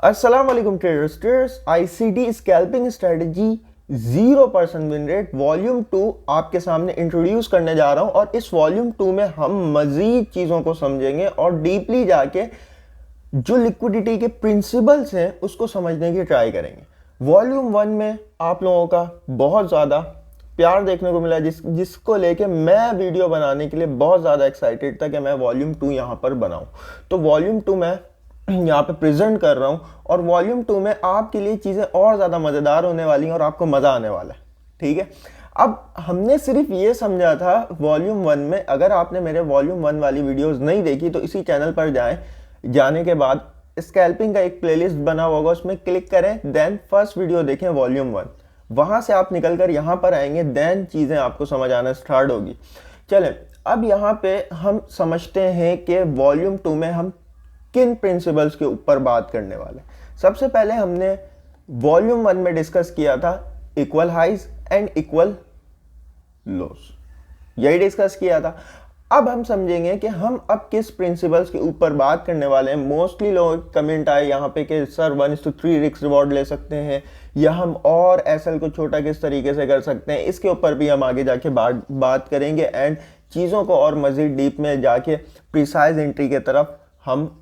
अस्सलाम वालेकुम traders ICT scalping strategy 0% win rate volume 2 आपके सामने इंट्रोड्यूस करने जा रहा हूं और इस वॉल्यूम 2 में हम मजीद चीज़ों को समझेंगे और डीपली जाके जो लिक्विडिटी के प्रिंसिपल्स हैं उसको समझने की ट्राई करेंगे। वॉल्यूम 1 में आप लोगों का बहुत ज़्यादा प्यार देखने को मिला जिसको लेके मैं वीडियो बनाने के लिए बहुत ज़्यादा एक्साइटेड था कि मैं वॉल्यूम 2 यहाँ पर बनाऊँ। तो वॉल्यूम 2 में यहाँ पे प्रेजेंट कर रहा हूँ और वॉल्यूम 2 में आपके लिए चीज़ें और ज़्यादा मज़ेदार होने वाली हैं और आपको मज़ा आने वाला है। ठीक है, अब हमने सिर्फ ये समझा था वॉल्यूम 1 में। अगर आपने मेरे वॉल्यूम 1 वाली वीडियोस नहीं देखी तो इसी चैनल पर जाएं, जाने के बाद स्कैल्पिंग का एक प्लेलिस्ट बना होगा, उसमें क्लिक करें, देन फर्स्ट वीडियो देखें वॉल्यूम 1। वहाँ से आप निकल कर यहाँ पर आएंगे, देन चीज़ें आपको समझ आना स्टार्ट होगी। चलें, अब यहाँ पे हम समझते हैं कि वॉल्यूम 2 में हम किन प्रिंसिपल्स के ऊपर बात करने वाले। सबसे पहले हमने वॉल्यूम 1 में डिस्कस किया था equal highs and equal lows, यही डिस्कस किया था। अब हम समझेंगे कि हम अब किस प्रिंसिपल्स के ऊपर बात करने वाले हैं। मोस्टली लोग कमेंट आए यहाँ पे कि सर 1:3 रिस्क रिवॉर्ड ले सकते हैं या हम और एसएल को छोटा किस तरीके से कर सकते हैं, इसके ऊपर भी हम आगे जाके बात करेंगे एंड चीज़ों को और मज़ीद डीप में जाके प्रिसाइज एंट्री के तरफ हम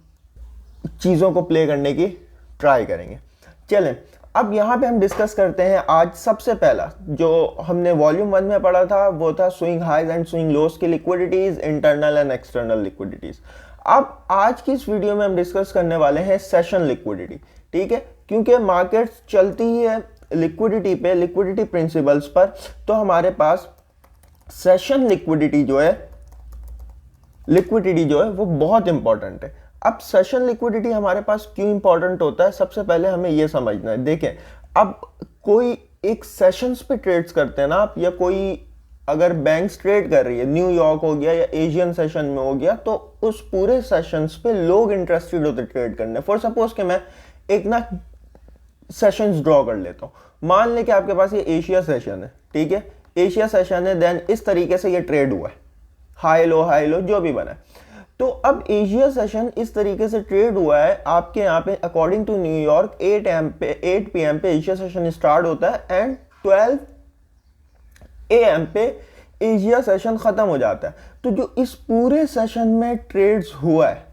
चीज़ों को प्ले करने की ट्राई करेंगे। चलें, अब यहाँ पे हम डिस्कस करते हैं आज सबसे पहला जो हमने वॉल्यूम 1 में पढ़ा था वो था swing highs and swing lows की liquidities, internal and external liquidities. अब आज की इस वीडियो में हम डिस्कस करने वाले हैं सेशन लिक्विडिटी। ठीक है, क्योंकि मार्केट चलती ही है लिक्विडिटी पे, लिक्विडिटी प्रिंसिपल्स पर, तो हमारे पास सेशन लिक्विडिटी जो है वो बहुत इंपॉर्टेंट है। अब सेशन लिक्विडिटी हमारे पास क्यों इंपॉर्टेंट होता है, सबसे पहले हमें यह समझना है। देखें, अब कोई एक सेशंस पे ट्रेड्स करते हैं ना आप, या कोई अगर बैंक्स ट्रेड कर रही है, न्यूयॉर्क हो गया या एशियन सेशन में हो गया, तो उस पूरे सेशंस पे लोग इंटरेस्टेड होते ट्रेड करने। फॉर सपोज कि मैं एक ना सेशंस ड्रॉ कर लेता हूं, मान लें कि आपके पास ये एशिया सेशन है। ठीक है, एशिया सेशन है, देन इस तरीके से ये ट्रेड हुआ है, हाई लो जो भी बना है। तो अब एशिया सेशन इस तरीके से ट्रेड हुआ है आपके यहाँ पे, अकॉर्डिंग टू न्यूयॉर्क 8 PM पे एशिया सेशन स्टार्ट होता है एंड 12 AM पे एशिया सेशन खत्म हो जाता है। तो जो इस पूरे सेशन में ट्रेड्स हुआ है,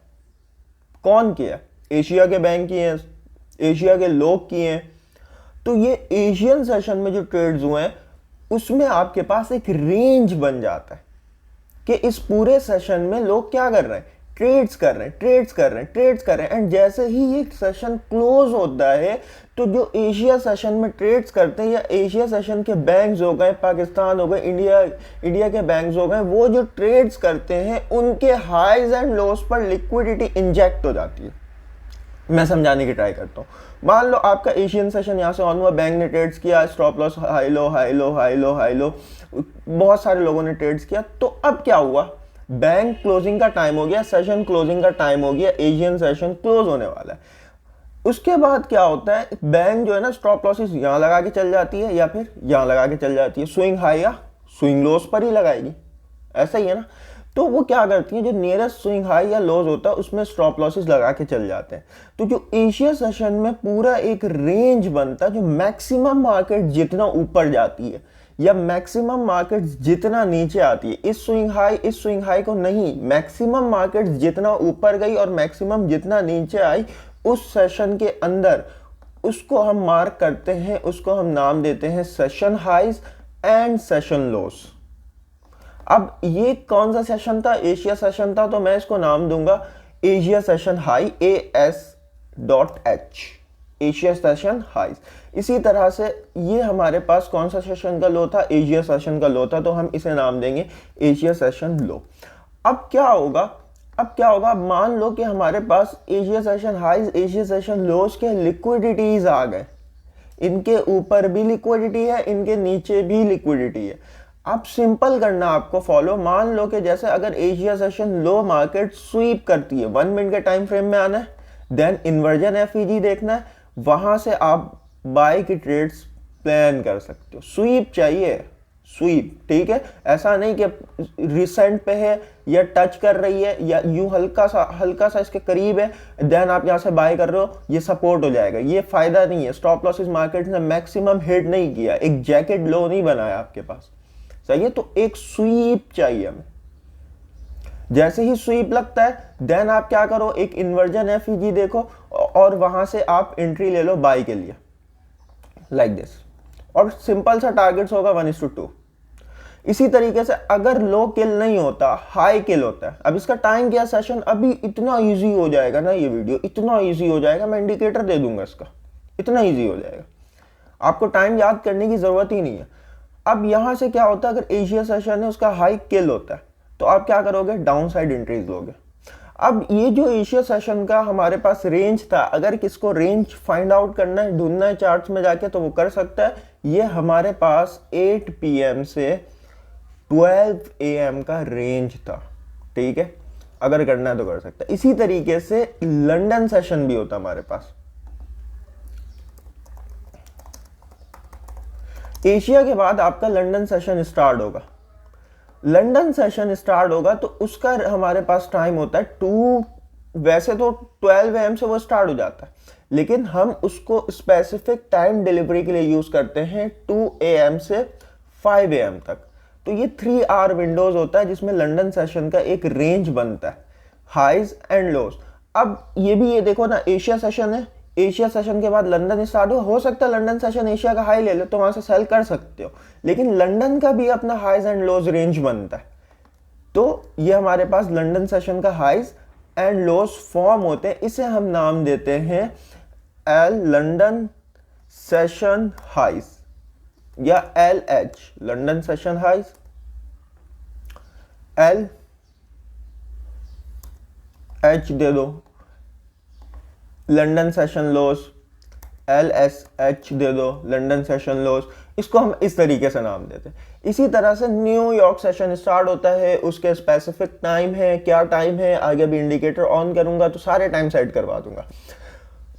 कौन किया? एशिया के बैंक किए हैं, एशिया के लोग किए हैं। तो ये एशियन सेशन में जो ट्रेड्स हुए हैं उसमें आपके पास एक रेंज बन जाता है कि इस पूरे सेशन में लोग क्या कर रहे हैं, ट्रेड्स कर रहे हैं एंड जैसे ही ये सेशन क्लोज होता है तो जो एशिया सेशन में ट्रेड्स करते हैं या एशिया सेशन के बैंक्स हो गए, पाकिस्तान हो गए, इंडिया के बैंक्स हो गए, वो जो ट्रेड्स करते हैं उनके हाईज एंड लोस पर लिक्विडिटी इंजेक्ट हो जाती है। मैं समझाने की ट्राई करता हूँ। मान लो आपका एशियन सेशन यहाँ से ऑन हुआ, बैंक ने ट्रेड्स किया, स्टॉप लॉस हाई लो, बहुत सारे लोगों ने ट्रेड्स किया। तो अब क्या हुआ, बैंक क्लोजिंग का टाइम हो गया, सेशन क्लोजिंग का टाइम हो गया, एशियन सेशन क्लोज होने वाला है। उसके बाद क्या होता है, बैंक जो है ना स्टॉप लॉसेस यहाँ लगा के चल जाती है या फिर यहाँ लगा के चल जाती है, स्विंग हाई या स्विंग लोस पर ही लगाएगी, ऐसा ही है ना। तो वो क्या करती है, जो नियरेस्ट स्विंग हाई या लोज होता है उसमें स्टॉप लॉसेस लगा के चल जाते हैं। तो जो एशिया सेशन में पूरा एक रेंज बनता है, जो मैक्सिमम मार्केट जितना ऊपर जाती है या मैक्सिमम मार्केट जितना नीचे आती है, इस स्विंग हाई को नहीं, मैक्सिमम मार्केट जितना ऊपर गई और मैक्सिमम जितना नीचे आई उस सेशन के अंदर, उसको हम मार्क करते हैं, उसको हम नाम देते हैं session highs and session lows. अब ये कौन सा सेशन था, एशिया सेशन था, तो मैं इसको नाम दूंगा Asia session high, AS.H, Asia session highs. इसी तरह से ये हमारे पास कौन सा सेशन का लो था, एशिया सेशन का लो था, तो हम इसे नाम देंगे एशिया सेशन लो। अब क्या होगा, मान लो कि हमारे पास Asia session highs, Asia session lows के लिक्विडिटीज आ गए, इनके ऊपर भी लिक्विडिटी है, इनके नीचे भी लिक्विडिटी है। आप सिंपल करना आपको फॉलो, मान लो कि जैसे अगर एशिया सेशन लो मार्केट स्वीप करती है, 1 मिनट के टाइम फ्रेम में आना है, देन इन्वर्जन FEG देखना है, वहां से आप बाय की ट्रेड्स प्लान कर सकते हो। स्वीप चाहिए, स्वीप, ठीक है। ऐसा नहीं कि रिसेंट पे है या टच कर रही है या यूं हल्का सा इसके करीब है, देन आप यहां से बाय कर रहे हो, ये सपोर्ट हो जाएगा, ये फायदा नहीं है। स्टॉप लॉस इस मार्केट ने मैक्सिमम हिट नहीं किया, एक जैकेट लो नहीं बनाया आपके पास, सही है। तो एक स्वीप चाहिए हमें। जैसे ही स्वीप लगता है देन आप क्या करो, एक इन्वर्जन एफईजी देखो और वहां से आप एंट्री ले लो बाय के लिए, लाइक दिस। और सिंपल सा टारगेट्स होगा 1:2। इसी तरीके से अगर लो किल नहीं होता, हाई किल होता है। अब इसका टाइम क्या सेशन, अभी इतना इजी हो जाएगा ना ये वीडियो, इतना इजी हो जाएगा, मैं इंडिकेटर दे दूंगा इसका, इतना इजी हो जाएगा, आपको टाइम याद करने की जरूरत ही नहीं है। अब यहां से क्या होता है, अगर एशिया सेशन है उसका हाई किल होता है तो आप क्या करोगे, डाउन साइड एंट्रीज लोगे। अब ये जो एशिया सेशन का हमारे पास रेंज था, अगर किसको रेंज फाइंड आउट करना है, ढूंढना है चार्ट्स में जाके, तो वो कर सकता है। ये हमारे पास 8 PM से 12 AM का रेंज था, ठीक है। अगर करना है तो कर सकता है। इसी तरीके से लंदन सेशन भी होता हमारे पास। एशिया के बाद आपका लंदन सेशन स्टार्ट होगा। लंदन सेशन स्टार्ट होगा तो उसका हमारे पास टाइम होता है 2, वैसे तो 12 AM से वो स्टार्ट हो जाता है, लेकिन हम उसको स्पेसिफिक टाइम डिलीवरी के लिए यूज करते हैं 2 AM से 5 AM तक। तो ये 3 आवर विंडोज होता है जिसमें लंदन सेशन का एक रेंज बनता है, हाइज एंड लोज। अब ये देखो ना, एशिया सेशन है, एशिया सेशन के बाद लंदन स्टार्ट हो सकता है लंदन सेशन एशिया का हाई ले लो तो वहां से सेल कर सकते हो, लेकिन लंदन का भी अपना हाइज एंड लोज रेंज बनता है। तो ये हमारे पास लंदन सेशन का हाइज एंड लोज फॉर्म होते हैं, इसे हम नाम देते हैं एल लंदन सेशन हाइज या LH, London session highs, LH दे दो, लंदन सेशन लोज LSH दे दो, लंदन सेशन लोज। इसको हम इस तरीके से नाम देते हैं। इसी तरह से न्यूयॉर्क सेशन स्टार्ट होता है, उसके स्पेसिफिक टाइम है, क्या टाइम है, आगे भी इंडिकेटर ऑन करूंगा तो सारे टाइम सेट करवा दूंगा।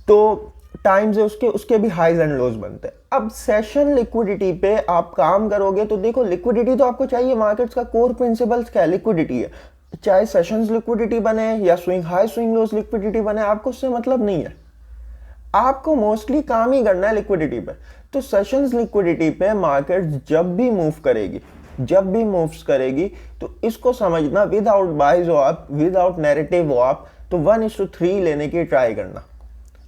तो टाइम्स है उसके भी हाइज एंड लोज बनते हैं। अब सेशन लिक्विडिटी पे आप काम करोगे तो देखो, लिक्विडिटी तो आपको चाहिए, मार्केट्स का कोर प्रिंसिपल्स क्या है, लिक्विडिटी है। चाहे सेशंस लिक्विडिटी बने या स्विंग हाई स्विंग लोज लिक्विडिटी बने, आपको उससे मतलब नहीं है, आपको मोस्टली काम ही करना है लिक्विडिटी पे। तो सेशंस लिक्विडिटी पे मार्केट जब भी मूव करेगी, जब भी मूव्स करेगी, तो इसको समझना, विदाउट बाइज हो आप, विदाउट नैरेटिव हो आप, तो 1:3 लेने की ट्राई करना।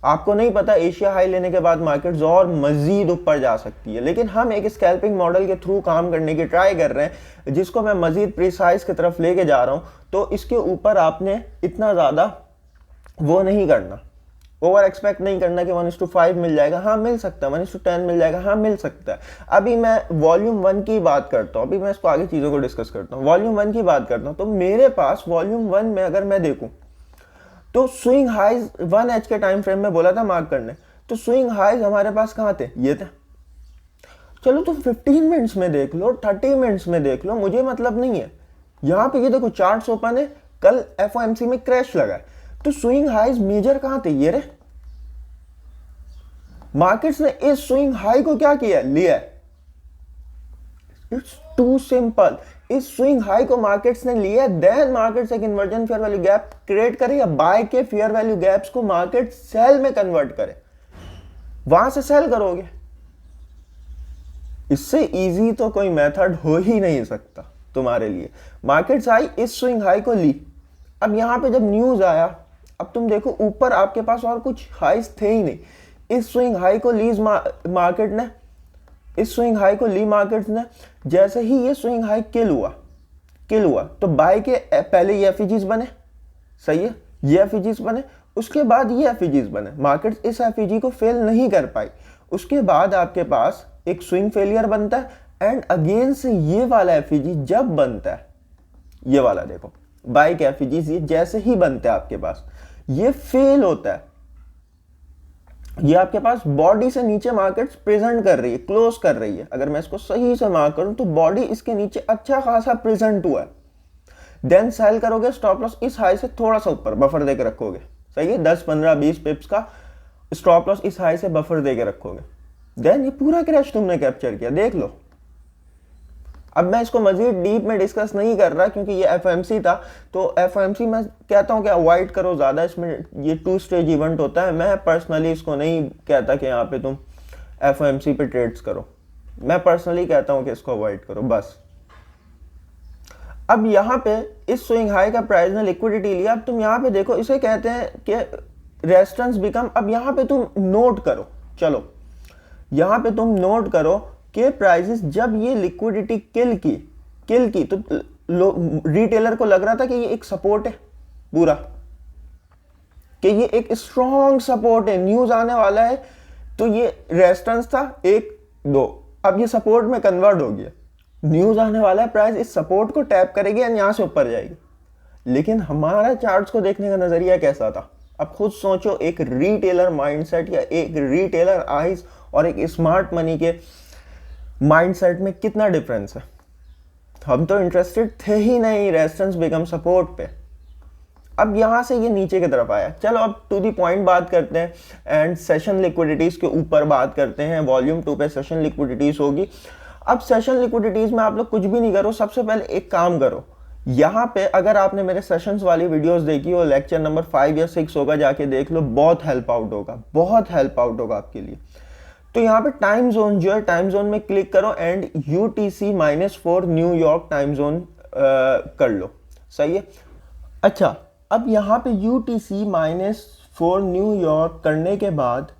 आपको नहीं पता एशिया हाई लेने के बाद मार्केट्स और मजीद ऊपर जा सकती है, लेकिन हम एक स्कैल्पिंग मॉडल के थ्रू काम करने की ट्राई कर रहे हैं, जिसको मैं मजीद प्रिसाइज की तरफ लेके जा रहा हूं। तो इसके ऊपर आपने इतना ज्यादा वो नहीं करना, ओवर एक्सपेक्ट नहीं करना कि 1:5 मिल जाएगा, हाँ मिल सकता है, 1:10 मिल जाएगा, हाँ मिल सकता है। अभी मैं वॉल्यूम 1 की बात करता हूँ, अभी मैं इसको आगे चीजों को डिस्कस करता हूँ। वॉल्यूम 1 की बात करता हूँ तो मेरे पास वॉल्यूम 1 में अगर मैं देखूं तो स्विंग हाइज 1H के टाइम फ्रेम में बोला था मार्क करने, तो स्विंग हाइज हमारे पास कहाँ थे, ये थे। चलो तो 15 मिनट्स में देख लो, 30 मिनट्स में देख लो, मुझे मतलब नहीं है। यहां पे ये देखो चार्ट्स ओपन है, कल FOMC में क्रैश लगा है, तो स्विंग हाइज मेजर कहां थे, ये रे। मार्केट्स ने इस स्विंग हाई को क्या किया, लिया। It's too simple. इस स्विंग हाई को मार्केट्स ने लिया, देन मार्केट्स एक inversion fair value gap create करे या बाय के फेयर वैल्यू गैप्स को मार्केट सेल में कन्वर्ट करे, वहां से सेल करोगे। इससे इजी तो कोई मेथड हो ही नहीं सकता तुम्हारे लिए। मार्केट्स आई, इस स्विंग हाई को ली। अब यहां पे जब न्यूज आया, अब तुम देखो ऊपर आपके पास और कुछ हाइस थे ही नहीं, इस स्विंग हाई को लीज मार्केट ने, इस स्विंग हाई को ली मार्केट ने। जैसे ही ये स्विंग हाई किल हुआ तो बाय के पहले ये एफईजीज बने, सही है, ये एफईजीज बने, उसके बाद ये एफईजीज बने। मार्केट इस एफईजी को फेल नहीं कर पाई, उसके बाद आपके पास एक स्विंग फेलियर बनता है, एंड अगेन से ये वाला एफईजी जब बनता है, ये वाला देखो बाय के एफईजीज, ये जैसे ही बनता है आपके पास, ये फेल होता है। ये आपके पास बॉडी से नीचे मार्केट्स प्रेजेंट कर रही है, क्लोज कर रही है। अगर मैं इसको सही से मार्क करूं तो बॉडी इसके नीचे अच्छा खासा प्रेजेंट हुआ है, देन सेल करोगे, स्टॉप लॉस इस हाई से थोड़ा सा ऊपर बफर देके रखोगे, सही है, 10 15 20 पिप्स का स्टॉप लॉस इस हाई से बफर देके रखोगे, देन ये पूरा क्रैश तुमने कैप्चर किया। देख लो अब मैं इसको मजीद डीप में डिस्कस नहीं कर रहा क्योंकि ये एफओएमसी था, तो एफओएमसी मैं कहता हूँ कि अवॉइड करो ज़्यादा, इसमें ये 2 स्टेज इवेंट होता है। मैं पर्सनली इसको नहीं कहता कि यहाँ पे तुम एफओएमसी पे ट्रेड्स करो, मैं पर्सनली कहता हूँ कि इसको अवॉइड करो बस। अब यहाँ पे इस स्विंग हाई का प्राइस ने लिक्विडिटी लिया, अब तुम यहाँ पे देखो, इसे कहते हैं कि रेजिस्टेंस बिकम। अब यहाँ पे तुम नोट करो, चलो यहाँ पे तुम नोट करो कि प्राइसेस जब ये लिक्विडिटी किल की तो रिटेलर को लग रहा था कि ये एक सपोर्ट है पूरा, कि ये एक स्ट्रॉन्ग सपोर्ट है, न्यूज आने वाला है, तो ये रेजिस्टेंस था 1 2, अब ये सपोर्ट में कन्वर्ट हो गया, न्यूज आने वाला है, प्राइस इस सपोर्ट को टैप करेगी और यहां से ऊपर जाएगी। लेकिन हमारा चार्ट्स को देखने का नजरिया कैसा था, अब खुद सोचो, एक रिटेलर माइंडसेट या एक रिटेलर आइज और एक स्मार्ट मनी के माइंडसेट में कितना डिफरेंस है। हम तो इंटरेस्टेड थे ही नहीं रेजिस्टेंस बिकम सपोर्ट पे। अब यहां से ये नीचे की तरफ आया। चलो अब टू दी पॉइंट बात करते हैं एंड सेशन लिक्विडिटीज के ऊपर बात करते हैं। वॉल्यूम 2 पे सेशन लिक्विडिटीज होगी। अब सेशन लिक्विडिटीज में आप लोग कुछ भी नहीं करो, सबसे पहले एक काम करो, यहाँ पे अगर आपने मेरे सेशंस वाली वीडियोस देखी हो, लेक्चर नंबर 5 या 6 होगा, जाके देख लो, बहुत हेल्प आउट होगा, बहुत हेल्प आउट होगा आपके लिए। तो यहाँ पे टाइम जोन जो है, टाइम जोन में क्लिक करो and UTC-4 New York time zone कर लो, सही है। अच्छा, अब यहाँ पे UTC-4 न्यूयॉर्क करने के बाद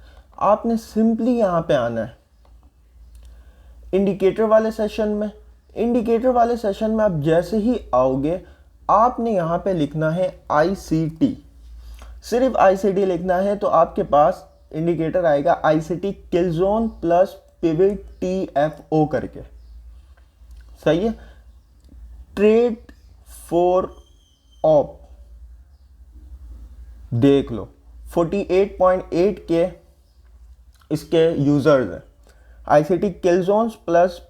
आपने सिंपली यहाँ पे आना है इंडिकेटर वाले सेशन में। इंडिकेटर वाले सेशन में आप जैसे ही आओगे, आपने यहाँ पे लिखना है ICT, सिर्फ ICT लिखना है, तो आपके पास इंडिकेटर आएगा ICT किल जोन प्लस पिवट TFO करके, सही है। ट्रेड फॉर ऑप देख लो, 48.8 के इसके यूजर्स हैं। ICT किल जोन्स प्लस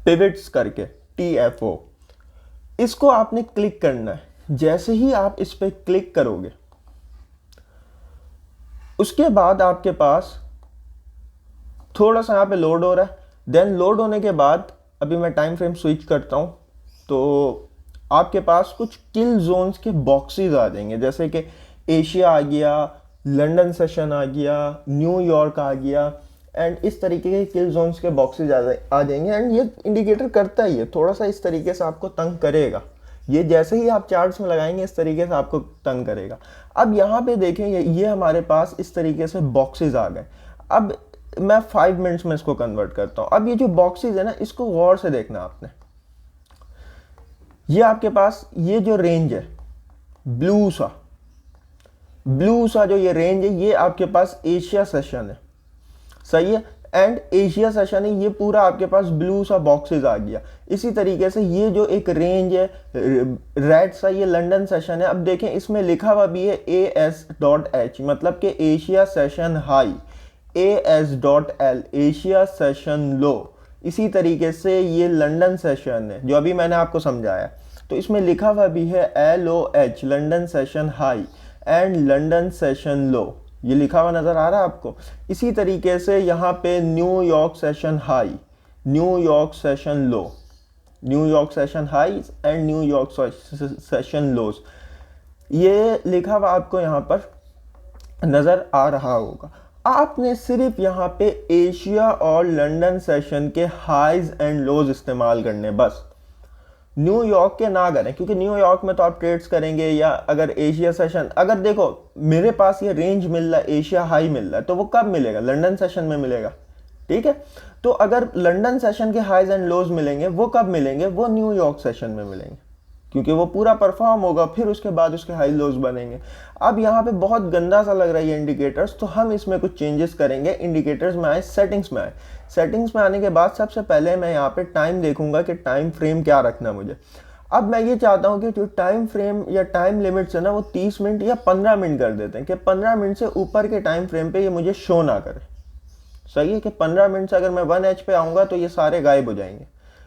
पिवट्स करके TFO, इसको आपने क्लिक करना है। जैसे ही आप इस पर क्लिक करोगे, उसके बाद आपके पास थोड़ा सा यहाँ पे लोड हो रहा है। देन लोड होने के बाद अभी मैं टाइम फ्रेम स्विच करता हूँ, तो आपके पास कुछ किल जोन्स के बॉक्सेस आ जाएंगे, जैसे कि एशिया आ गया, लंदन सेशन आ गया, न्यूयॉर्क आ गया, एंड इस तरीके के किल जोन्स के बॉक्सेस आ जाएंगे। एंड ये इंडिकेटर करता ही है, थोड़ा सा इस तरीके से आपको तंग करेगा। ये जैसे ही आप चार्ट्स में लगाएंगे, इस तरीके से आपको तंग करेगा। अब यहाँ पे देखें, ये हमारे पास इस तरीके से बॉक्सेस आ गए। अब मैं 5 मिनट्स में इसको कन्वर्ट करता हूँ। अब ये जो बॉक्सेस है ना, इसको गौर से देखना आपने। ये आपके पास ये जो रेंज है, ब्लू सा जो ये रेंज है, ये आपके पास एशिया सेशन है, सही है। एंड एशिया सेशन है, ये पूरा आपके पास ब्लू सा बॉक्सेस आ गया। इसी तरीके से ये जो एक रेंज है रेड सा, ये लंदन सेशन है। अब देखें, इसमें लिखा हुआ भी है AS.H, मतलब कि Asia session high, AS.L Asia session low. इसी तरीके से ये लंदन सेशन है जो अभी मैंने आपको समझाया, तो इसमें लिखा हुआ भी है LOH London session high and London session low, ये लिखा हुआ नजर आ रहा है आपको। इसी तरीके से यहाँ पे New York session high, New York session low, New York session high and New York session lows, ये लिखा हुआ आपको यहाँ पर नजर आ रहा होगा। आपने सिर्फ यहाँ पे एशिया और लंदन सेशन के हाइज एंड लोज इस्तेमाल करने, बस न्यूयॉर्क के ना करें, क्योंकि न्यूयॉर्क में तो आप ट्रेड्स करेंगे। या अगर एशिया सेशन, अगर देखो मेरे पास ये रेंज मिल रहा है, एशिया हाई मिल रहा है, तो वो कब मिलेगा? लंदन सेशन में मिलेगा, ठीक है। तो अगर लंदन सेशन के हाइज एंड लोज मिलेंगे, वो कब मिलेंगे? वो न्यूयॉर्क सेशन में मिलेंगे, क्योंकि वो पूरा परफॉर्म होगा, फिर उसके बाद उसके हाई लोज बनेंगे। अब यहाँ पे बहुत गंदा सा लग रहा है ये इंडिकेटर्स, तो हम इसमें कुछ चेंजेस करेंगे। इंडिकेटर्स में आए, सेटिंग्स में आए। सेटिंग्स में आने के बाद सबसे पहले मैं यहाँ पे टाइम देखूंगा कि टाइम फ्रेम क्या रखना है मुझे। अब मैं ये चाहता हूँ कि जो टाइम फ्रेम या टाइम लिमिट्स है ना, वो 30 मिनट या 15 मिनट कर देते हैं, कि 15 मिनट से ऊपर के टाइम फ्रेम पे ये मुझे शो ना करे, सही है। कि 15 मिनट से अगर मैं 1H पे आऊँगा तो ये सारे गायब हो जाएंगे,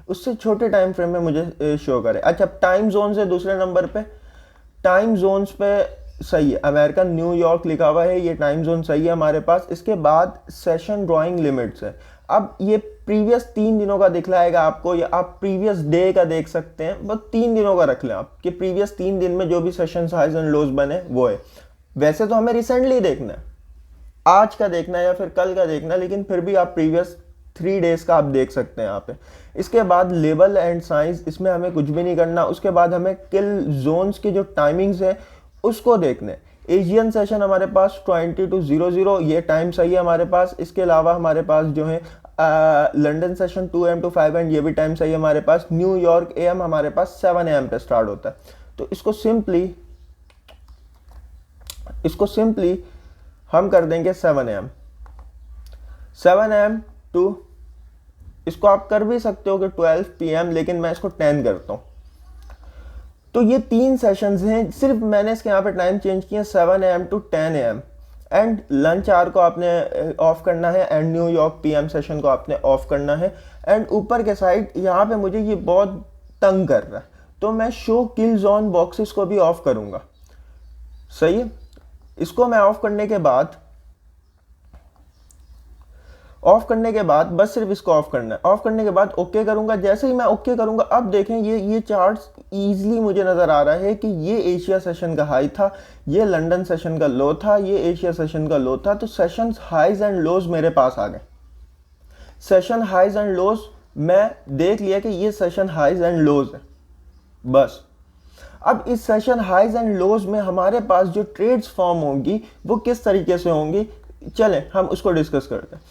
उससे छोटे टाइम फ्रेम में मुझे शो करे। अच्छा, टाइम जोन से दूसरे नंबर पे, टाइम जोन्स पे सही है, अमेरिकन न्यूयॉर्क लिखा हुआ है, ये टाइम जोन सही है हमारे पास। इसके बाद सेशन ड्राइंग लिमिट्स है। अब ये प्रीवियस 3 दिनों का दिखलाएगा आपको, या आप प्रीवियस डे का देख सकते हैं, बस 3 दिनों का रख लें आप कि प्रीवियस 3 दिन में जो भी सेशन हाइज एंड लोज बने वो है। वैसे तो हमें रिसेंटली देखना है, आज का देखना है या फिर कल का देखना है, लेकिन फिर भी आप प्रीवियस 3 डेज का आप देख सकते हैं यहाँ पे। इसके बाद लेवल एंड साइज, इसमें हमें कुछ भी नहीं करना। उसके बाद हमें किल जोन्स की जो टाइमिंग्स है उसको देखने। एशियन सेशन हमारे पास 20 to 00 ये टाइम सही है हमारे पास। इसके अलावा हमारे पास जो है London session 2 AM to 5 AM ये भी टाइम सही है हमारे पास। न्यूयॉर्क AM हमारे पास 7 AM पे स्टार्ट होता है। तो इसको सिंपली हम कर देंगे 7 AM टू, इसको आप कर भी सकते हो कि 12 PM, लेकिन मैं इसको 10 करता हूँ। तो ये 3 सेशंस हैं, सिर्फ मैंने इसके यहाँ पे टाइम चेंज किया 7 AM to 10 AM। And lunch hour को आपने ऑफ करना है एंड न्यूयॉर्क PM सेशन को आपने ऑफ करना है। एंड ऊपर के साइड यहाँ पे मुझे ये बहुत तंग कर रहा है, तो मैं शो किल जोन बॉक्सेस को भी ऑफ करूँगा। सही है, इसको मैं ऑफ करने के बाद बस सिर्फ इसको ऑफ करना है। ऑफ करने के बाद ओके करूंगा। जैसे ही मैं ओके करूंगा, अब देखें ये चार्ट्स इजीली मुझे नजर आ रहा है कि ये एशिया सेशन का हाई था, ये लंदन सेशन का लो था, ये एशिया सेशन का लो था। तो सेशन हाइज एंड लोज मेरे पास आ गए। सेशन हाइज एंड लोज मैं देख लिया कि ये सेशन हाइज एंड लोज है बस। अब इस सेशन हाइज एंड लोज में हमारे पास जो ट्रेड्स फॉर्म होंगी वो किस तरीके से होंगी, चलें हम उसको डिस्कस करते हैं।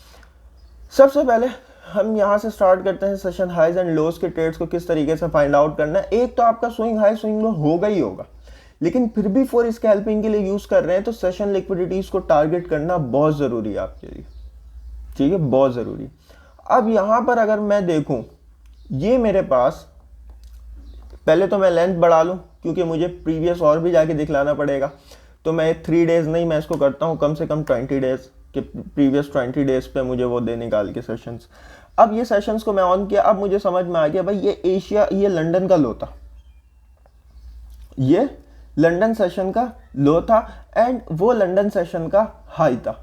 सबसे पहले हम यहाँ से स्टार्ट करते हैं सेशन हाइज एंड लोज के ट्रेड्स को किस तरीके से फाइंड आउट करना है। एक तो आपका स्विंग हाई स्विंग लो होगा ही होगा, लेकिन फिर भी फॉर स्कैल्पिंग के लिए यूज कर रहे हैं तो सेशन लिक्विडिटीज को टारगेट करना बहुत जरूरी है आपके लिए, ठीक है, बहुत जरूरी। अब यहाँ पर अगर मैं देखूं, ये मेरे पास, पहले तो मैं लेंथ बढ़ा लूं क्योंकि मुझे प्रीवियस और भी जाके दिखलाना पड़ेगा। तो मैं 3 डेज नहीं, मैं इसको करता हूँ कम से कम 20 डेज कि प्रीवियस 20 डेज पे मुझे वो दे निकाल के सेशंस। अब ये सेशंस को मैं ऑन किया, अब मुझे समझ में आ गया भाई ये लंदन का लो था, ये लंदन सेशन का लो था एंड वो लंदन सेशन का हाई था।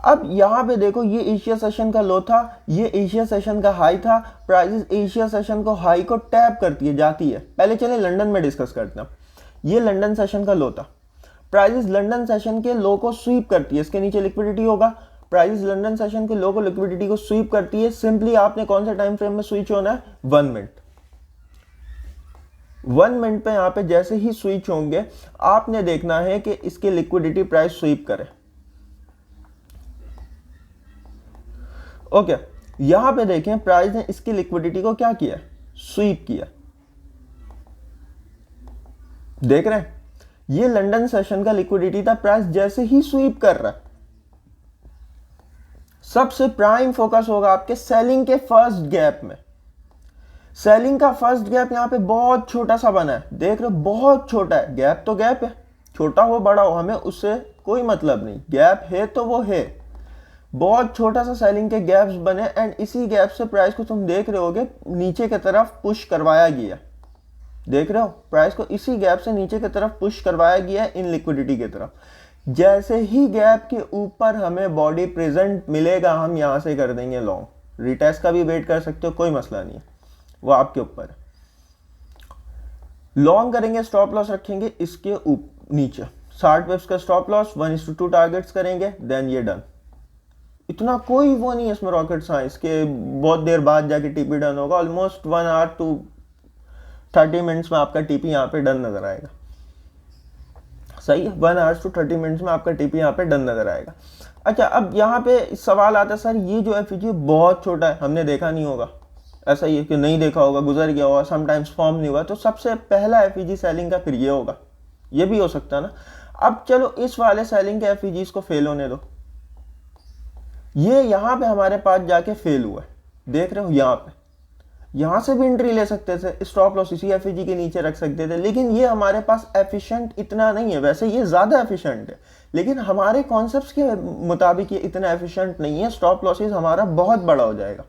अब यहां पे देखो, ये एशिया सेशन का लो था, ये एशिया सेशन का हाई था। प्राइसेस एशिया सेशन को हाई को टैप करती है, जाती है। पहले चले लंदन में डिस्कस करते हैं। ये लंदन सेशन का लो था, प्राइसेस लंदन सेशन के लो को स्वीप करती है, इसके नीचे लिक्विडिटी होगा। प्राइसेस लंदन सेशन के लो को लिक्विडिटी को स्वीप करती है। सिंपली आपने कौन सा टाइम फ्रेम में स्विच होना है, 1 मिनट। 1 मिनट पे यहां पे जैसे ही स्विच होंगे आपने देखना है कि इसके लिक्विडिटी प्राइस स्वीप करे। ओके, यहां पे देखें प्राइस ने इसकी लिक्विडिटी को क्या किया, स्वीप किया। देख रहे हैं, ये लंदन सेशन का लिक्विडिटी था, प्राइस जैसे ही स्वीप कर रहा है। सबसे प्राइम फोकस होगा आपके सेलिंग के फर्स्ट गैप में। सेलिंग का फर्स्ट गैप यहां पे बहुत छोटा सा बना है, देख रहे हो, बहुत छोटा है। गैप तो गैप है, छोटा हो बड़ा हो हमें उससे कोई मतलब नहीं, गैप है तो वो है। बहुत छोटा सा सेलिंग के गैप्स बने एंड इसी गैप से प्राइस को तुम देख रहे होगे नीचे की तरफ पुश करवाया गया। देख रहे हो, प्राइस को इसी गैप से नीचे की तरफ पुश करवाया गया इन लिक्विडिटी की तरफ। जैसे ही गैप के ऊपर हमें बॉडी प्रेजेंट मिलेगा, हम यहां से कर देंगे लॉन्ग। रिटेस्ट का भी वेट कर सकते हो, कोई मसला नहीं है, वो आपके ऊपर है। लॉन्ग करेंगे, स्टॉप लॉस रखेंगे इसके नीचे 60 पिप्स का स्टॉप लॉस, 1:2 टारगेट्स करेंगे, देन ये डन। इतना कोई वो नहीं है इसमें रॉकेट साइंस के बहुत देर बाद जाके टीपी डन होगा। ऑलमोस्ट 1 आवर टू 30 मिनट्स में आपका टीपी यहाँ पे डन नजर आएगा। सही है, 1 आवर्स टू 30 मिनट्स में आपका टीपी यहाँ पे डन नजर आएगा। अच्छा, अब यहाँ पे सवाल आता है, सर ये जो एफईजी बहुत छोटा है, हमने देखा नहीं होगा। ऐसा ही है कि नहीं देखा होगा, गुजर गया होगा, समटाइम्स फॉर्म नहीं हुआ, तो सबसे पहला एफईजी सेलिंग का फिर ये होगा, ये भी हो सकता है ना। अब चलो इस वाले सेलिंग के एफईजी को फेल होने दो। ये यहाँ पे हमारे पास जाके फेल हुआ है, देख रहे हो, यहाँ पे, यहाँ से भी एंट्री ले सकते थे, स्टॉप लॉस इसी एफईजी के नीचे रख सकते थे, लेकिन ये हमारे पास एफिशिएंट इतना नहीं है। वैसे ये ज्यादा एफिशिएंट है, लेकिन हमारे कॉन्सेप्ट्स के मुताबिक ये इतना एफिशिएंट नहीं है। स्टॉप लॉसेस हमारा बहुत बड़ा हो जाएगा,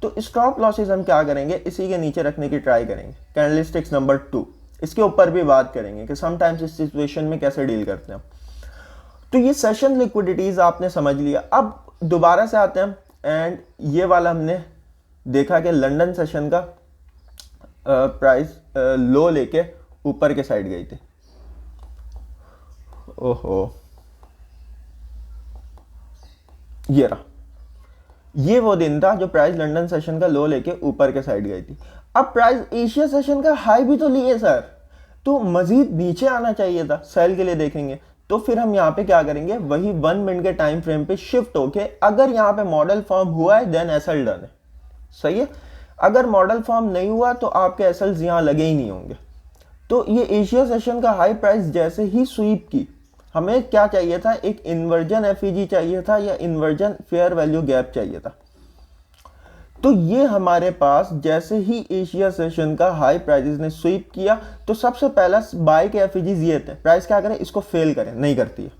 तो स्टॉप लॉसेस हम क्या करेंगे, इसी के नीचे रखने की ट्राई करेंगे। कैंडलस्टिक्स नंबर 2, इसके ऊपर भी बात करेंगे कि समटाइम्स इस सिचुएशन में कैसे डील करते हैं। तो ये सेशन लिक्विडिटीज आपने समझ लिया। अब दोबारा से आते हैं एंड ये वाला हमने देखा कि लंदन सेशन का प्राइस लो लेके ऊपर के साइड गई थी। ओहो, ये रहा, ये वो दिन था जो प्राइस लंदन सेशन का लो लेके ऊपर के साइड गई थी। अब प्राइस एशिया सेशन का हाई भी तो लिए सर, तो मजीद नीचे आना चाहिए था सेल के लिए। देखेंगे तो फिर हम यहाँ पे क्या करेंगे, वही 1 मिनट के टाइम फ्रेम पे शिफ्ट होके अगर यहाँ पे मॉडल फॉर्म हुआ है देन एसएल डन है, सही है। अगर मॉडल फॉर्म नहीं हुआ तो आपके एसएल्स यहाँ लगे ही नहीं होंगे। तो ये एशिया सेशन का हाई प्राइस जैसे ही स्वीप की, हमें क्या चाहिए था, एक इन्वर्जन एफईजी चाहिए था या इन्वर्जन फेयर वैल्यू गैप चाहिए था। तो ये हमारे पास जैसे ही एशिया सेशन का हाई प्राइसेस ने स्वीप किया तो सबसे पहला बाय के एफईजीज ये थे, प्राइस क्या करे, इसको फेल करे, नहीं करती है।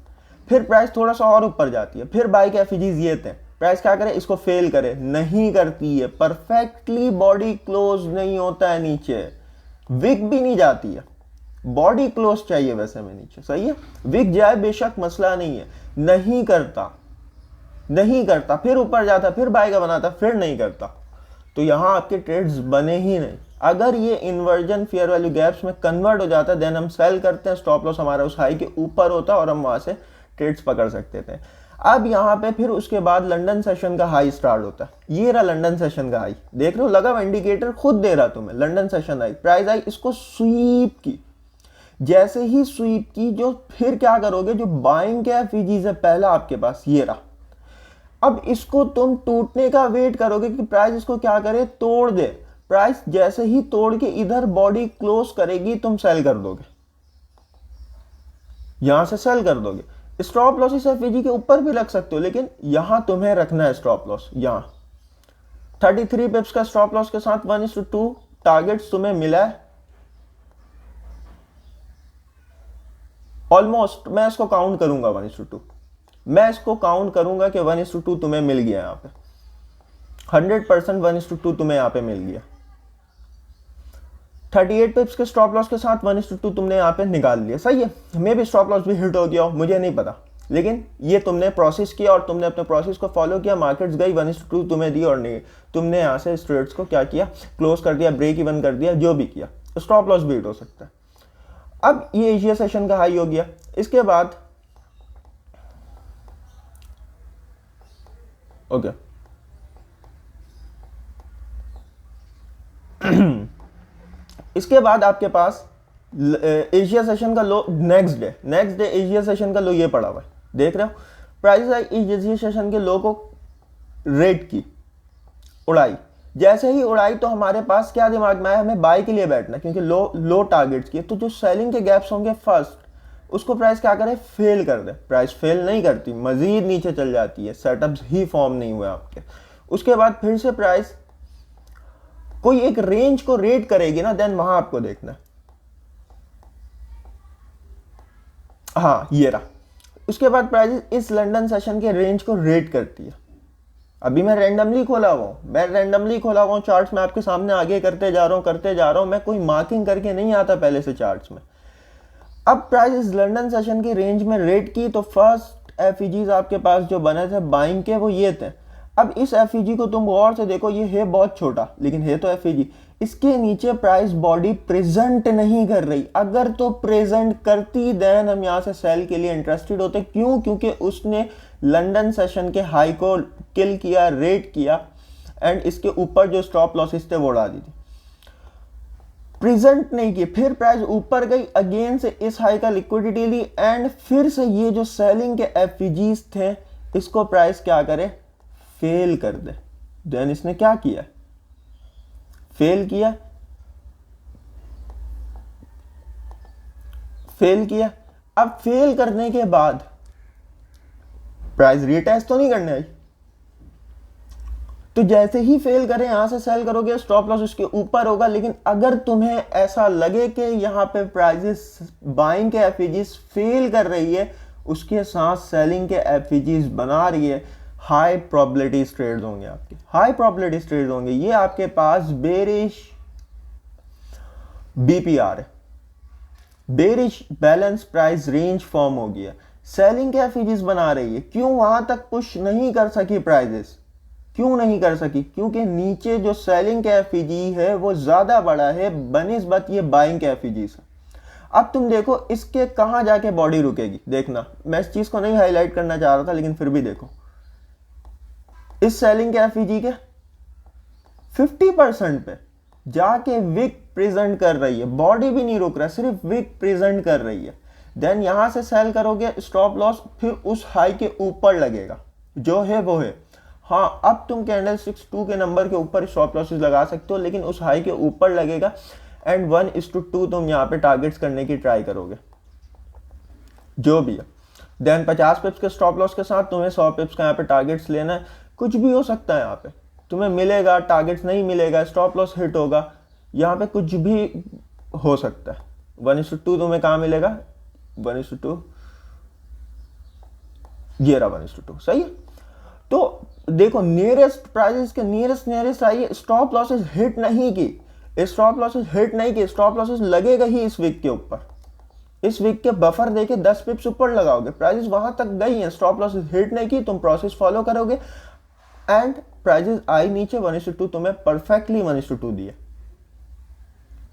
फिर प्राइस थोड़ा सा और ऊपर जाती है, फिर बाय के एफईजीज ये थे, प्राइस क्या करे, इसको फेल करे, नहीं करती है, परफेक्टली बॉडी क्लोज नहीं होता है नीचे, विक भी नहीं जाती है, बॉडी क्लोज चाहिए वैसे में नीचे, सही है। विक जाए बेशक मसला नहीं है, नहीं करता, नहीं करता, फिर ऊपर जाता, फिर बाय का बनाता, फिर नहीं करता, तो यहां आपके ट्रेड्स बने ही नहीं। अगर ये इन्वर्जन फेयर वैल्यू गैप्स में कन्वर्ट हो जाता है देन हम सेल करते हैं, स्टॉप लॉस हमारा उस हाई के ऊपर होता और हम वहां से ट्रेड्स पकड़ सकते थे। अब यहाँ पे फिर उसके बाद लंदन सेशन का हाई स्टार्ट होता है, ये रहा लंदन सेशन का हाई, देख रहे हो, लगा इंडिकेटर खुद दे रहा तुम्हें, London session high, price high, इसको स्वीप की, जैसे ही स्वीप की जो फिर क्या करोगे, जो बाइंग के एफईजीज है पहला आपके पास ये रहा, अब इसको तुम टूटने का वेट करोगे कि प्राइस इसको क्या करे, तोड़ दे। प्राइस जैसे ही तोड़ के इधर बॉडी क्लोज करेगी तुम सेल कर दोगे, यहां से सेल कर दोगे। स्टॉप लॉस इस एफईजी के ऊपर भी रख सकते हो, लेकिन यहां तुम्हें रखना है स्टॉप लॉस, यहां 33 पिप्स का स्टॉप लॉस के साथ 1:2 टारगेट्स तुम्हें मिला है ऑलमोस्ट। मैं इसको काउंट करूंगा 1:2, मैं इसको काउंट करूंगा कि 1:2 तुम्हें मिल गया, यहाँ पे 100% 1:2 तुम्हें यहाँ पे मिल गया। 38 पिप्स के स्टॉप लॉस के साथ 1:2 तुमने यहाँ पे निकाल लिया, सही है। मे भी स्टॉप लॉस भी हिट हो गया हो, मुझे नहीं पता, लेकिन ये तुमने प्रोसेस किया और तुमने अपने प्रोसेस को फॉलो किया, मार्केट्स गई 1:2 तुम्हें दी और नहीं, तुमने यहाँ से ट्रेड्स को क्या किया, क्लोज कर दिया, ब्रेक इवन कर दिया, जो भी किया, स्टॉप लॉस भी हिट हो सकता है। अब ये एशिया सेशन का हाई हो गया, इसके बाद ओके इसके बाद आपके पास एशिया सेशन का लो, नेक्स्ट डे एशिया सेशन का लो ये पड़ा हुआ है, देख रहे हो, प्राइस एशिया सेशन के लो को रेट की उड़ाई, जैसे ही उड़ाई तो हमारे पास क्या दिमाग में आया, हमें बाय के लिए बैठना, क्योंकि लो टारगेट्स किए, तो जो सेलिंग के गैप्स होंगे फर्स्ट उसको प्राइस क्या करे, फेल कर दे। प्राइस फेल नहीं करती, मजीद नीचे चल जाती है, सेटअप्स ही फॉर्म नहीं हुए आपके। उसके बाद फिर से प्राइस कोई एक रेंज को रेट करेगी ना, देन वहां आपको देखना है, हाँ ये रहा। उसके बाद प्राइस इस लंदन सेशन के रेंज को रेट करती है। अभी मैं रैंडमली खोला हुआ हूँ चार्ट्स में आपके सामने, आगे करते जा रहा हूं, मैं कोई मार्किंग करके नहीं आता पहले से चार्ट्स में। अब प्राइस लंदन सेशन की रेंज में रेट की तो फर्स्ट एफईजीज आपके पास जो बने थे बाइंग के वो ये थे। अब इस एफईजी को तुम गौर से देखो, ये है बहुत छोटा लेकिन है तो एफईजी, इसके नीचे प्राइस बॉडी प्रेजेंट नहीं कर रही, अगर तो प्रेजेंट करती देन हम यहाँ से सेल के लिए इंटरेस्टेड होते। क्यों? क्योंकि उसने लंदन सेशन के हाई को किल किया, रेट किया एंड इसके ऊपर जो स्टॉप लॉसेस थे वो उड़ा दी थी, प्रेजेंट नहीं किए। फिर प्राइस ऊपर गई, अगेन से इस हाई का लिक्विडिटी ली एंड फिर से ये जो सेलिंग के एफईजीज थे इसको प्राइस क्या करे, फेल कर दे। देन इसने क्या किया, फेल किया। अब फेल करने के बाद प्राइस रीटेस्ट तो नहीं करने आई, तो जैसे ही फेल करें यहां से सेल करोगे, स्टॉप लॉस उसके ऊपर होगा। लेकिन अगर तुम्हें ऐसा लगे कि यहां पे प्राइसेस बाइंग के एफईजीज फेल कर रही है, उसके साथ सेलिंग के एफईजीज बना रही है, हाई प्रोबेबिलिटी ट्रेड्स होंगे आपके, हाई प्रोबेबिलिटी ट्रेड्स होंगे। ये आपके पास बेरिश बीपीआर है, bearish balance price range form हो गया। सेलिंग कैफिजीज बना रही है, क्यों वहां तक पुश नहीं कर सकी प्राइजेस? क्यों नहीं कर सकी? क्योंकि नीचे जो सेलिंग कैफिजी है वो ज्यादा बड़ा है बनिस्बत ये बाइंग कैफिजी से। अब तुम देखो इसके कहां जाके बॉडी रुकेगी, देखना मैं इस चीज को नहीं हाईलाइट करना चाह रहा था लेकिन फिर भी देखो, इस सेलिंग कैफिजी के 50% पे जाके विक प्रेजेंट कर रही है, बॉडी भी नहीं रुक रहा, सिर्फ विक प्रेजेंट कर रही है। देन यहां से सेल करोगे, स्टॉप लॉस फिर उस हाई के ऊपर लगेगा जो है वो है। हाँ, अब तुम कैंडल 6-2 के नंबर के ऊपर स्टॉप लॉसेस लगा सकते हो लेकिन उस हाई के ऊपर लगेगा एंड 1:2 तुम यहाँ पे टारगेट्स करने की ट्राई करोगे जो भी है। देन 50 पिप्स के स्टॉप लॉस के साथ तुम्हें 100 पिप्स का यहाँ पे टारगेट्स लेना है। कुछ भी हो सकता है यहाँ पे, तुम्हें मिलेगा टारगेट्स, नहीं मिलेगा, स्टॉप लॉस हिट होगा, यहाँ पे कुछ भी हो सकता है। 1:2 तुम्हें कहाँ मिलेगा? 1:2 ये रहा 1:2, सही है। तो देखो नियरेस्ट प्राइसेस के नियरेस्ट आइए, स्टॉप लॉसेस हिट नहीं की, स्टॉप लॉसेस हिट नहीं की, स्टॉप लॉसेस लगेगा ही इस वीक के ऊपर। इस वीक के बफर देके 10 पिप्स ऊपर लगाओगे, प्राइसेस वहां तक गई हैं, स्टॉप लॉसेस हिट नहीं की, तुम प्रोसेस फॉलो करोगे एंड प्राइसेस आई नीचे 1:2 तुम्हें परफेक्टली 1:2 दिया,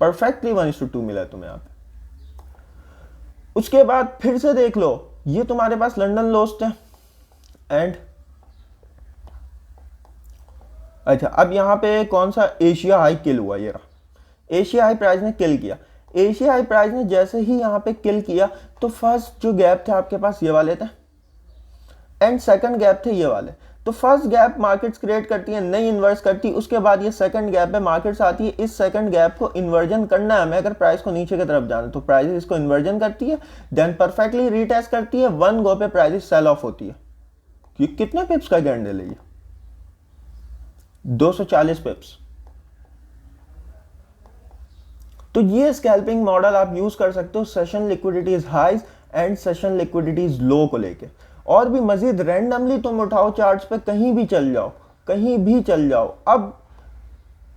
परफेक्टली 1:2 मिला तुम्हें यहाँ पे। उसके बाद फिर से देख लो, ये तुम्हारे पास लंदन लोस्ट है एंड अच्छा, अब यहाँ पे कौन सा एशिया हाई किल हुआ, ये रहा एशिया हाई प्राइस ने किल किया। एशिया हाई प्राइस ने जैसे ही यहाँ पे किल किया तो फर्स्ट जो गैप थे आपके पास ये वाले थे एंड सेकंड गैप थे ये वाले। तो फर्स्ट गैप मार्केट्स क्रिएट करती है, नहीं इन्वर्स करती, उसके बाद ये सेकंड गैप है मार्केट्स आती है, इस सेकंड गैप को इन्वर्जन करना है हमें, अगर प्राइस को नीचे की तरफ जाना तो प्राइस इसको इन्वर्जन करती है, देन परफेक्टली रीटेस्ट करती है, वन गो पे प्राइस सेल ऑफ होती है। ये कितने पिप्स का कैंडल है? ये 240 पिप्स। तो ये स्कैल्पिंग मॉडल आप यूज कर सकते हो सेशन लिक्विडिटीज हाइज एंड सेशन लिक्विडिटीज लो को लेके। और भी मजीद रैंडमली तुम उठाओ चार्ट्स पे, कहीं भी चल जाओ, कहीं भी चल जाओ। अब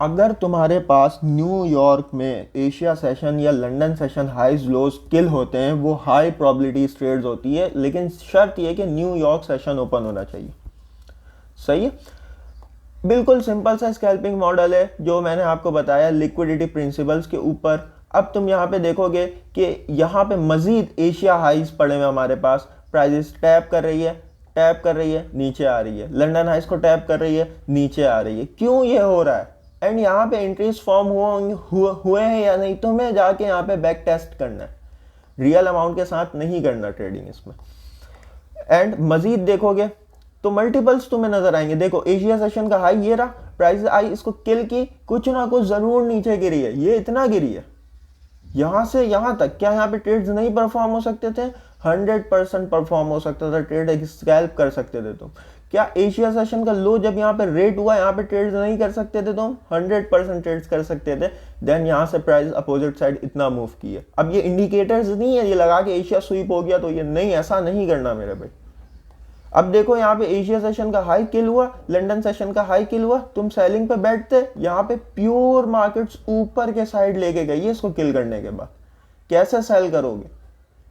अगर तुम्हारे पास न्यूयॉर्क में एशिया सेशन या लंदन सेशन हाइज लोज किल होते हैं, वो हाई प्रोबेबिलिटी ट्रेड्स होती है, लेकिन शर्त यह कि न्यूयॉर्क सेशन ओपन होना चाहिए। सही है, बिल्कुल सिंपल सा स्कैल्पिंग मॉडल है जो मैंने आपको बताया लिक्विडिटी प्रिंसिपल्स के ऊपर। अब तुम यहाँ पे देखोगे कि यहाँ पे मजीद एशिया हाइज पड़े हुए हमारे पास, प्राइजेस टैप कर रही है, नीचे आ रही है, लंदन हाइज को टैप कर रही है, नीचे आ रही है। क्यों ये हो रहा है एंड यहाँ पे एंट्रीज फॉर्म हुए हैं या नहीं, तुम्हें जाके यहाँ पे बैक टेस्ट करना है, रियल अमाउंट के साथ नहीं करना ट्रेडिंग इसमें। एंड मजीद देखोगे तो मल्टीपल्स तुम्हें नजर आएंगे। देखो एशिया सेशन का हाई ये रहा, प्राइस आई, इसको किल की, कुछ ना कुछ जरूर नीचे गिरी है, ये इतना गिरी है यहां से यहां तक। क्या यहाँ पे ट्रेड्स नहीं परफॉर्म हो सकते थे? 100% परफॉर्म हो सकता था, ट्रेड स्कैल्प कर सकते थे तुम। क्या एशिया सेशन का लो जब यहाँ पे रेट हुआ यहाँ पे ट्रेड्स नहीं कर सकते थे तुम? 100% ट्रेड्स कर सकते थे। देन यहाँ से प्राइस अपोजिट साइड इतना मूव की है। अब ये इंडिकेटर्स नहीं है ये लगा के एशिया स्वीप हो गया तो ये नहीं, ऐसा नहीं करना मेरे भाई। अब देखो यहाँ पे एशिया सेशन का हाई किल हुआ, लंदन सेशन का हाई किल हुआ, तुम सेलिंग पे बैठते, यहाँ पे प्योर मार्केट्स ऊपर के साइड लेके गई है इसको किल करने के बाद। कैसे सेल करोगे?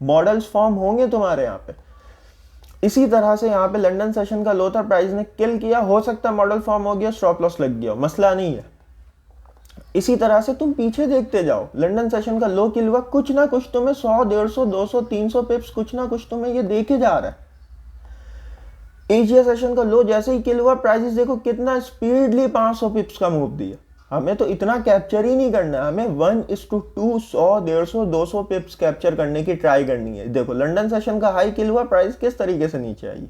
मॉडल्स फॉर्म होंगे तुम्हारे यहाँ पे। इसी तरह से यहाँ पे लंदन सेशन का लो था, प्राइस ने किल किया, हो सकता है मॉडल फॉर्म हो गया, स्टॉप लॉस लग गया, मसला नहीं है। इसी तरह से तुम पीछे देखते जाओ, लंदन सेशन का लो किल हुआ, कुछ ना कुछ तुम्हें 100, 150, 200, 300 पिप्स कुछ ना कुछ तुम्हें ये देखे जा रहा है। एशिया सेशन का लो जैसे ही किल हुआ, प्राइसेस देखो कितना स्पीडली 500 पिप्स का मूव दिया। हमें तो इतना कैप्चर ही नहीं करना है, हमें 1:2, 100, 150, 200 पिप्स कैप्चर करने की ट्राई करनी है। देखो लंदन सेशन का हाई किल हुआ, प्राइस किस तरीके से नीचे आई,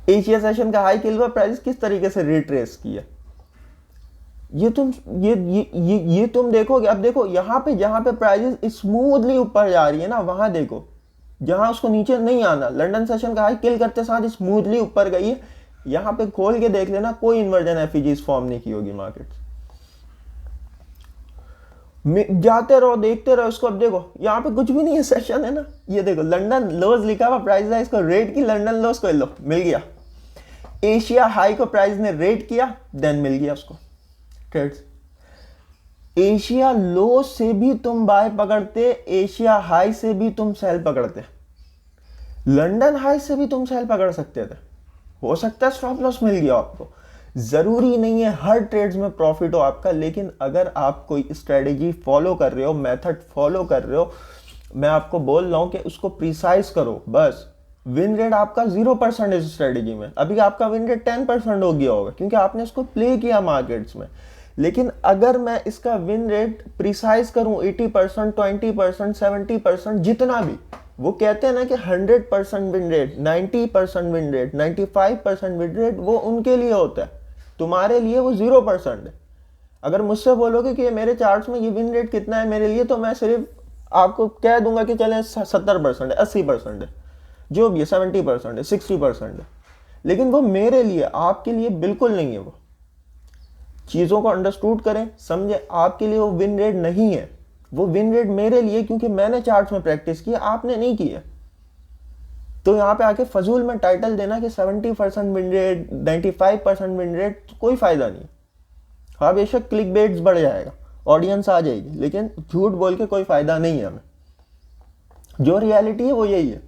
एशिया सेशन का हाई किल हुआ, प्राइस किस तरीके से रिट्रेस किया, ये तुम देखोगे। अब देखो यहाँ पे जहां पे प्राइसेस स्मूथली ऊपर जा रही है ना, वहां देखो जहां उसको नीचे नहीं आना, लंदन सेशन का हाई किल करते साथ स्मूथली ऊपर गई है। यहां पे खोल के देख लेना, कोई इन्वर्जन एफईजीज फॉर्म नहीं की होगी मार्केट। जाते रहो देखते रहो इसको। अब देखो यहाँ पे कुछ भी नहीं है, सेशन है ना, ये देखो लंदन लोज लिखा हुआ, प्राइस है, इसको रेट की, लंदन लोज को लो, मिल गया। एशिया हाई को प्राइस ने रेट किया, देन मिल गया उसको ट्रेड्स। एशिया लो से भी तुम बाय पकड़ते, एशिया हाई से भी तुम सेल पकड़ते। लंदन हाई से भी तुम सेल पकड़ सकते थे, हो सकता है स्टॉप लॉस मिल गया आपको। जरूरी नहीं है हर ट्रेड्स में प्रॉफिट हो आपका, लेकिन अगर आप कोई स्ट्रेटेजी फॉलो कर रहे हो, मेथड फॉलो कर रहे हो, मैं आपको बोल रहा हूं कि उसको प्रिसाइज करो बस। विन रेट आपका 0% इस स्ट्रेटेजी में, अभी आपका विन रेट 10% हो गया होगा क्योंकि आपने इसको प्ले किया मार्केट्स में। लेकिन अगर मैं इसका विन रेट प्रिसाइज करूं 80%, 20%, 70%, जितना भी, वो कहते हैं ना कि 100% win rate, 90% win rate, 95% win rate, वो उनके लिए होता है, तुम्हारे लिए वो 0% है। अगर मुझसे बोलोगे कि ये मेरे चार्ट्स में ये विन रेट कितना है मेरे लिए, तो मैं सिर्फ आपको कह दूंगा कि चले 70% है, 80% है, जो भी है 70% है, 60% है, लेकिन वो मेरे लिए, आपके लिए बिल्कुल नहीं है। वो चीज़ों को अंडरस्टूड करें, समझे, आपके लिए वो विन रेट नहीं है, वो विन रेट मेरे लिए, क्योंकि मैंने चार्ट्स में प्रैक्टिस की, आपने नहीं की है। तो यहाँ पे आके फजूल में टाइटल देना कि 70% विन रेट, 95% विन रेट, कोई फायदा नहीं। हाँ बेशक क्लिक बेट्स बढ़ जाएगा, ऑडियंस आ जाएगी, लेकिन झूठ बोल के कोई फायदा नहीं है हमें। जो रियलिटी है वो यही है।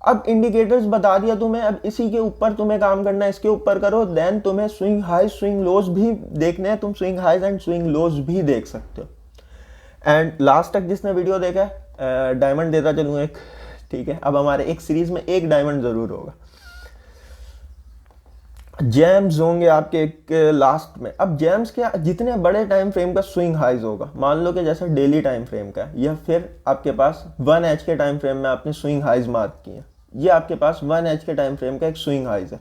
अब इंडिकेटर्स बता दिया तुम्हें, अब इसी के ऊपर तुम्हें काम करना है, इसके ऊपर करो। देन तुम्हें स्विंग हाई स्विंग लोज भी देखने हैं, तुम स्विंग हाइज एंड स्विंग लोज भी देख सकते हो। एंड लास्ट तक जिसने वीडियो देखा है, डायमंड देता चलूँ एक, ठीक है। अब हमारे एक सीरीज में एक डायमंड जरूर होगा, जेम्स होंगे आपके एक लास्ट में। अब जेम्स के जितने बड़े टाइम फ्रेम का स्विंग हाइज होगा, मान लो कि जैसे डेली टाइम फ्रेम का है, या फिर आपके पास 1H के टाइम फ्रेम में आपने स्विंग हाइज मार्क किया, ये आपके पास 1H के टाइम फ्रेम का एक स्विंग हाइज है।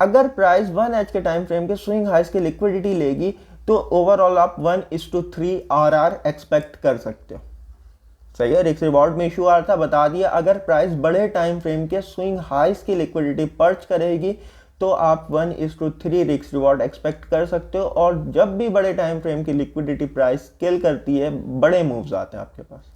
अगर प्राइस 1H के टाइम फ्रेम के स्विंग हाइज की लिक्विडिटी लेगी, तो ओवरऑल आप 1:3 RR एक्सपेक्ट कर सकते हो। सही है, रिस्क रिवॉर्ड में इशू आ रहा था, बता दिया। अगर प्राइस बड़े टाइम फ्रेम के स्विंग हाइज की लिक्विडिटी पर्च करेगी, तो आप 1:3 रिस्क रिवॉर्ड एक्सपेक्ट कर सकते हो। और जब भी बड़े टाइम फ्रेम की लिक्विडिटी प्राइस किल करती है, बड़े मूव्स आते हैं आपके पास।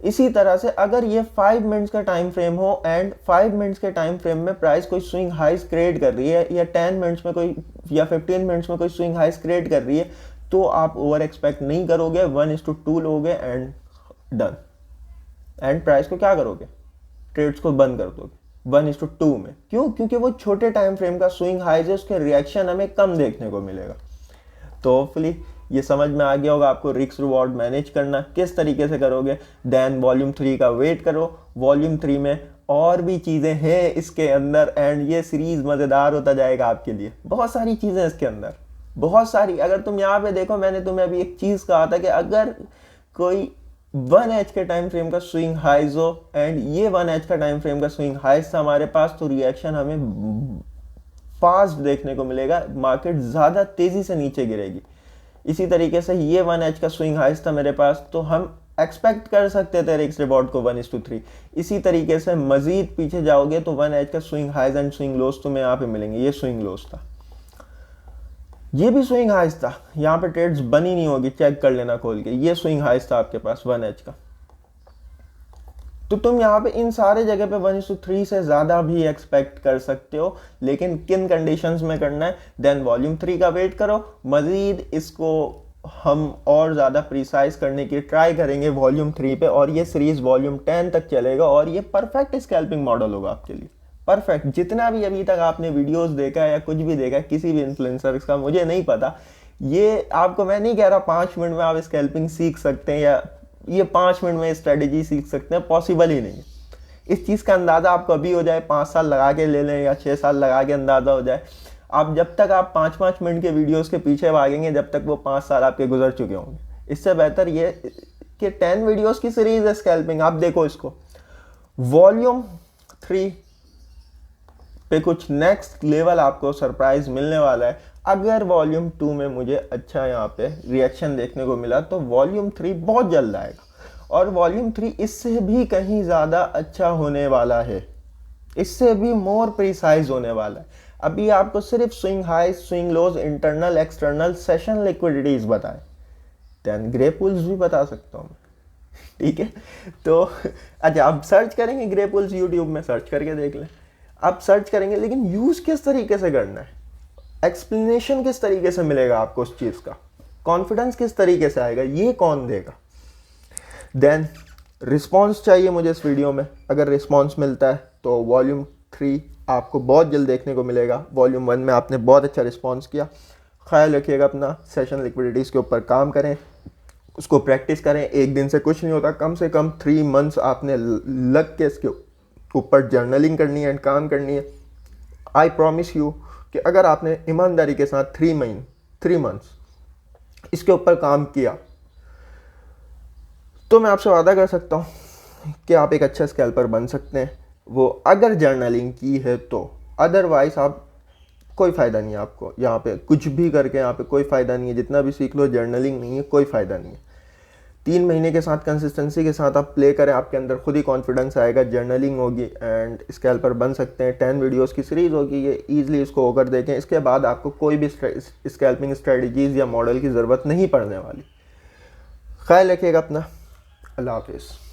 इसी तरह से अगर ये 5 मिनट्स का टाइम फ्रेम हो एंड 5 मिनट्स के टाइम फ्रेम में प्राइस कोई स्विंग हाइज क्रिएट कर रही है, या 10 मिनट्स में कोई, या 15 मिनट्स में कोई स्विंग हाइज क्रिएट कर रही है, तो आप ओवर एक्सपेक्ट नहीं करोगे, 1:2 लोगे एंड डन। एंड प्राइस को क्या करोगे, ट्रेड्स को बंद कर दोगे 1:2 में। क्यों? क्योंकि वो छोटे टाइम फ्रेम का स्विंग हाइज है, उसके रिएक्शन हमें कम देखने को मिलेगा। तो होपफुली ये समझ में आ गया होगा आपको रिस्क रिवॉर्ड मैनेज करना किस तरीके से करोगे। देन वॉल्यूम 3 का वेट करो, वॉल्यूम 3 में और भी चीज़ें हैं इसके अंदर, एंड ये सीरीज मज़ेदार होता जाएगा आपके लिए। बहुत सारी चीज़ें इसके अंदर, बहुत सारी। अगर तुम यहाँ पे देखो, मैंने तुम्हें अभी एक चीज़ कहा था कि अगर कोई 1H के टाइम फ्रेम का स्विंग हाइज हो एंड ये 1H का टाइम फ्रेम का स्विंग हाइज था हमारे पास, तो रिएक्शन हमें फास्ट देखने को मिलेगा, मार्केट ज़्यादा तेज़ी से नीचे गिरेगी। इसी तरीके से ये 1H का स्विंग हाइज था मेरे पास, तो हम एक्सपेक्ट कर सकते थे रिस्क रिवॉर्ड को 1:3। इसी तरीके से मजीद पीछे जाओगे तो 1H का swing highs and swing lows तुम्हें यहाँ पे मिलेंगे। ये स्विंग लोस था, ये भी स्विंग हाइज था, यहाँ पे ट्रेड्स बनी नहीं होगी, चेक कर लेना खोल के। ये स्विंग हाइज था आपके पास 1H का, तो तुम यहाँ पे इन सारे जगह पे 1:3 से ज़्यादा भी एक्सपेक्ट कर सकते हो, लेकिन किन कंडीशंस में करना है। देन वॉल्यूम 3 का वेट करो, मज़ीद इसको हम और ज़्यादा प्रिसाइज करने की ट्राई करेंगे वॉल्यूम 3 पे, और ये सीरीज़ वॉल्यूम 10 तक चलेगा, और ये परफेक्ट स्कैल्पिंग मॉडल होगा आपके लिए, परफेक्ट। जितना भी अभी तक आपने वीडियोस देखा है या कुछ भी देखा है किसी भी इन्फ्लुएंसर का, मुझे नहीं पता, ये आपको मैं नहीं कह रहा 5 मिनट में आप स्कैल्पिंग सीख सकते हैं, या ये 5 मिनट में स्ट्रेटेजी सीख सकते हैं, पॉसिबल ही नहीं है। इस चीज़ का अंदाज़ा आपको अभी हो जाए, 5 साल लगा के ले लें या 6 साल लगा के अंदाज़ा हो जाए। आप जब तक आप 5-5 मिनट के वीडियोस के पीछे भागेंगे, जब तक वो 5 साल आपके गुजर चुके होंगे। इससे बेहतर ये कि 10 वीडियोस की सीरीज है स्कैल्पिंग, आप देखो इसको। वॉल्यूम 3 पे कुछ नेक्स्ट लेवल आपको सरप्राइज मिलने वाला है। अगर वॉल्यूम 2 में मुझे अच्छा यहाँ पे रिएक्शन देखने को मिला, तो वॉल्यूम 3 बहुत जल्द आएगा, और वॉल्यूम 3 इससे भी कहीं ज़्यादा अच्छा होने वाला है, इससे भी मोर प्रिसाइज होने वाला है। अभी आपको सिर्फ स्विंग हाई, स्विंग लोज, इंटरनल एक्सटर्नल सेशन लिक्विडिटीज बताए, देन ग्रे पुल्स भी बता सकता हूँ मैं, ठीक है। तो अच्छा, आप सर्च करेंगे ग्रे पुल्स, यूट्यूब में सर्च करके देख लें, आप सर्च करेंगे, लेकिन यूज़ किस तरीके से करना है, एक्सप्लेनेशन किस तरीके से मिलेगा आपको उस चीज़ का, कॉन्फिडेंस किस तरीके से आएगा, ये कौन देगा। देन रिस्पॉन्स चाहिए मुझे इस वीडियो में, अगर रिस्पॉन्स मिलता है तो वॉल्यूम 3 आपको बहुत जल्द देखने को मिलेगा। वॉल्यूम 1 में आपने बहुत अच्छा रिस्पॉन्स किया। ख्याल रखिएगा अपना, सेशन लिक्विडिटीज़ के ऊपर काम करें, उसको प्रैक्टिस करें। एक दिन से कुछ नहीं होता, कम से कम 3 मंथ्स आपने लग के इसके ऊपर जर्नलिंग करनी है एंड काम करनी है। आई प्रॉमिस यू कि अगर आपने ईमानदारी के साथ 3 मंथ्स इसके ऊपर काम किया तो मैं आपसे वादा कर सकता हूँ कि आप एक अच्छा स्कैल्पर बन सकते हैं, वो अगर जर्नलिंग की है तो। अदरवाइज आप कोई फ़ायदा नहीं है आपको यहाँ पे, कुछ भी करके यहाँ पे कोई फ़ायदा नहीं है। जितना भी सीख लो, जर्नलिंग नहीं है, कोई फ़ायदा नहीं है। 3 महीने के साथ कंसिस्टेंसी के साथ आप प्ले करें, आपके अंदर खुद ही कॉन्फिडेंस आएगा, जर्नलिंग होगी एंड स्कैल्पर बन सकते हैं। 10 वीडियोस की सीरीज़ होगी, ये ईजिली इसको होकर देखें। इसके बाद आपको कोई भी स्कैल्पिंग स्ट्रेटजीज़ या मॉडल की ज़रूरत नहीं पड़ने वाली। ख्याल रखिएगा अपना। अल्लाह हाफिज़।